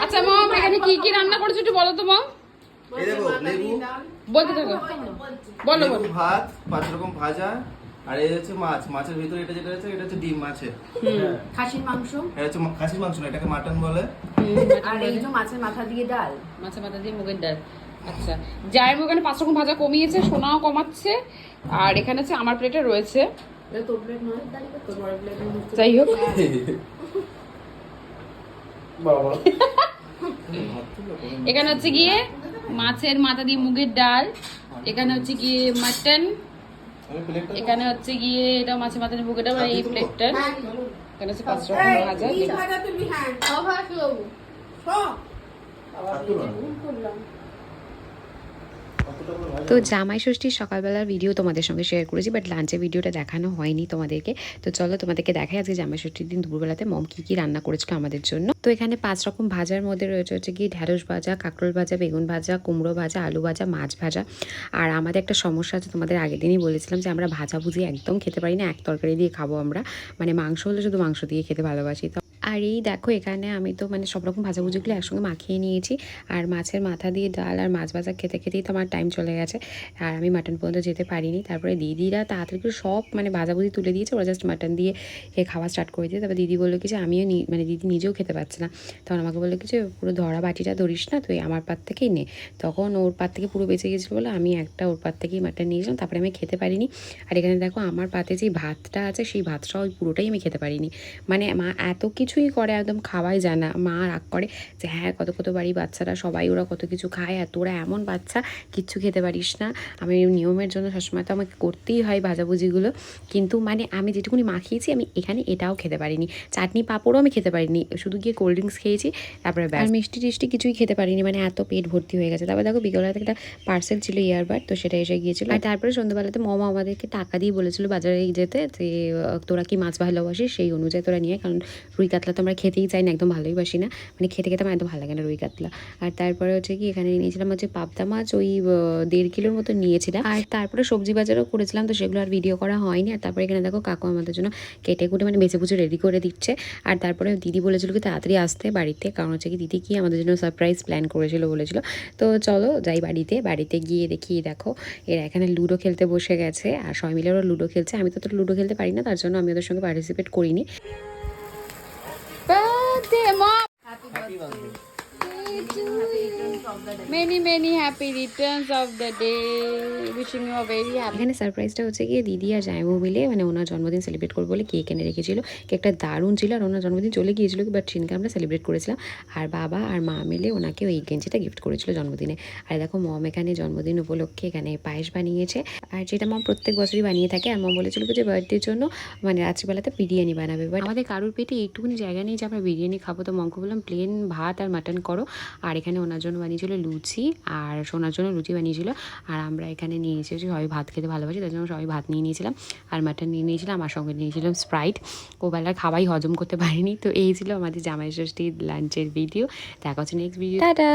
আচ্ছা মম, এখানে কি কি রান্না করেছো একটু বলো তো মম। এই দেখো লেবু, বলতে থাকো, বলো লেবু, বলো। ভাত, 5 রকম ভাজা, আর এই হচ্ছে মাছ। মাছের ভিতরে এটা যেটা আছে এটা হচ্ছে ডিম মাছের। হ্যাঁ, খাসির মাংস, এটা হচ্ছে খাসির মাংস না, এটাকে মাটন বলে। আর এই যে মাছের মাথা দিয়ে ডাল, মাছের মাথা দিয়ে মুগের ডাল। আচ্ছা, যাই হোক, এখানে 5 রকম ভাজা কমিয়েছে, সোনাও কমাচ্ছে। আর এখানে হচ্ছে আমার প্লেটে রয়েছে, তোর প্লেট নয়, তোর বড় প্লেট। যাই হোক বাবা এখানে হচ্ছে গিয়ে মাছের মাথা দিয়ে মুগের ডাল, এখানে হচ্ছে গিয়ে মাটন, এখানে হচ্ছে গিয়ে এটা মাছের মাথা দিয়ে মুগের ডাল, আর এই প্লেটটা এখানে হচ্ছে 5 রকম ভাজা। তো জামাই ষষ্ঠীর সকালবেলার ভিডিও তোমাদের সঙ্গে শেয়ার করেছি, বাট লাঞ্চের ভিডিওটা দেখানো হয়নি তোমাদেরকে। তো চলো তোমাদেরকে দেখাই আজকে জামাই ষষ্ঠীর দিন দুপুরবেলাতে মম কী কী রান্না করেছিল আমাদের জন্য। তো এখানে 5 রকম ভাজার মধ্যে রয়েছে হচ্ছে কি ঢ্যাঁড়স ভাজা, কাঁকরোল ভাজা, বেগুন ভাজা, কুমড়ো ভাজা, আলু ভাজা, মাছ ভাজা। আর আমাদের একটা সমস্যা আছে, তোমাদের আগের দিনই বলেছিলাম যে আমরা ভাজাভুজি একদম খেতে পারি না, এক তরকারি দিয়ে খাবো আমরা, মানে মাংস হলে শুধু মাংস দিয়ে খেতে ভালোবাসি। তো আর এই দেখো এখানে আমি তো মানে সব রকম ভাজাভুজিগুলো একসঙ্গে মাখিয়ে নিয়েছি, আর মাছের মাথা দিয়ে ডাল আর মাছ ভাজা খেতে খেতেই তো আমার টাইম চলে গেছে, আর আমি মাটন পর্যন্ত যেতে পারিনি। তারপরে দিদিরা তাড়াতাড়ি করে সব মানে ভাজাভুজি তুলে দিয়েছে, ওরা জাস্ট মাটন দিয়ে খাওয়া স্টার্ট করে দিয়েছে। তারপর দিদি বললো কি যে আমিও মানে দিদি নিজেও খেতে পারছে না, তখন আমাকে বললো কি যে পুরো ধরা বাটিটা ধরিস না, তুই আমার পাত থেকেই নে। তখন ওর পাত থেকে পুরো বেঁচে গেছিলো বলে আমি একটা ওর পাত থেকেই মাটন নিয়েছিলাম, তারপরে আমি খেতে পারিনি। আর এখানে দেখো আমার পাতে যেই ভাতটা আছে সেই ভাতটা ওই পুরোটাই আমি খেতে পারিনি। মানে মা এত কিছুই করে, একদম খাওয়াই যায় না। মা রাগ করে যে হ্যাঁ কত কত বাড়ি বাচ্চারা সবাই ওরা কত কিছু খায়, আর তোরা এমন বাচ্চা কিচ্ছু খেতে পারিস না। আমি নিয়মের জন্য সবসময় তো আমাকে করতেই হয় ভাজাভুজিগুলো, কিন্তু মানে আমি যেটুকুনি মাখিয়েছি আমি এখানে এটাও খেতে পারিনি, চাটনি পাঁপড়ও আমি খেতে পারিনি, শুধু গিয়ে কোল্ড ড্রিঙ্কস খেয়েছি, তারপরে আর মিষ্টি টিষ্টি কিছুই খেতে পারিনি, মানে এত পেট ভর্তি হয়ে গেছে। তারপর দেখো বিকেলবেলাতে একটা পার্সেল ছিল ইয়ারবাড, তো সেটা এসে গিয়েছিলো। আর তারপরে সন্ধ্যাবেলাতে মামা আমাদেরকে টাকা দিয়ে বলেছিল বাজারে যেতে, যে তোরা কি মাছ ভালোবাসিস সেই অনুযায়ী তোরা নিয়ে, কারণ রুই কাতলা তো আমরা খেতেই চাই না, একদম ভালোই বাসি না, মানে খেতে খেতে আমার একদম ভালো লাগে না রুই কাতলা। আর তারপরে হচ্ছে কি এখানে নিয়েছিলাম হচ্ছে পাবদা মাছ, ওই 1.5 কিলোর মতো নিয়েছিলাম। আর তারপরে সবজি বাজারও করেছিলাম, তো সেগুলো আর ভিডিও করা হয়নি। আর তারপরে এখানে দেখো কাকু আমাদের জন্য কেটে কুটে মানে বেছে বুঝে রেডি করে দিচ্ছে। আর তারপরে দিদি বলেছিল কি তাড়াতাড়ি আসতে বাড়িতে, কারণ হচ্ছে কি দিদি কি আমাদের জন্য সারপ্রাইজ প্ল্যান করেছিল বলেছিল। তো চলো যাই বাড়িতে গিয়ে দেখি দেখো এরা এখানে লুডো খেলতে বসে গেছে, আর সবাই মিলে ওরা লুডো খেলছে। আমি তো লুডো খেলতে পারি না, তার জন্য আমি ওদের সঙ্গে পার্টিসিপেট করিনি। many happy returns of the day, wishing you a very happy। এখানে সারপ্রাইজটা হচ্ছে গিয়ে দিদি আর জামাইবাবু মিলে মানে ওনার জন্মদিন সেলিব্রেট করবো বলে কেক এনে রেখেছিল। কেকটা দারুণ ছিল, আর ওনার জন্মদিন চলে গিয়েছিল, বাট সেদিনকে আমরা সেলিব্রেট করেছিলাম। আর বাবা আর মা মিলে ওনাকে ওই গেঞ্জিটা গিফট করেছিল জন্মদিনে। আর দেখো মম এখানে জন্মদিন উপলক্ষে এখানে পায়েস বানিয়েছে, আর যেটা মম প্রত্যেক বছরই বানিয়ে থাকে। আর মম বলেছিল যে বার্থডের জন্য মানে রাত্রিবেলাতে বিরিয়ানি বানাবে, বাট আমাদের কারোর পেটে এইটুকুনি জায়গা নেই যে আমরা বিরিয়ানি খাবো। তো মমকে বললাম প্লেন ভাত আর মাটন করো। আর এখানে ওনার জন্য বানিয়েছিল লুচি, আর সোনার জন্য লুচি বানিয়েছিল। আর আমরা এখানে নিয়ে এসেছি সবাই ভাত খেতে ভালোবাসি, তার জন্য সবাই ভাত নিয়ে নিয়েছিলাম, আর মাটন নিয়ে নিয়েছিলাম, আমার সঙ্গে নিয়েছিলাম স্প্রাইট। ওবেলার খাওয়াই হজম করতে পারিনি। তো এই ছিল আমাদের জামাই ষষ্ঠীর লাঞ্চের ভিডিও। দেখা হচ্ছে নেক্সট ভিডিও, টাটা।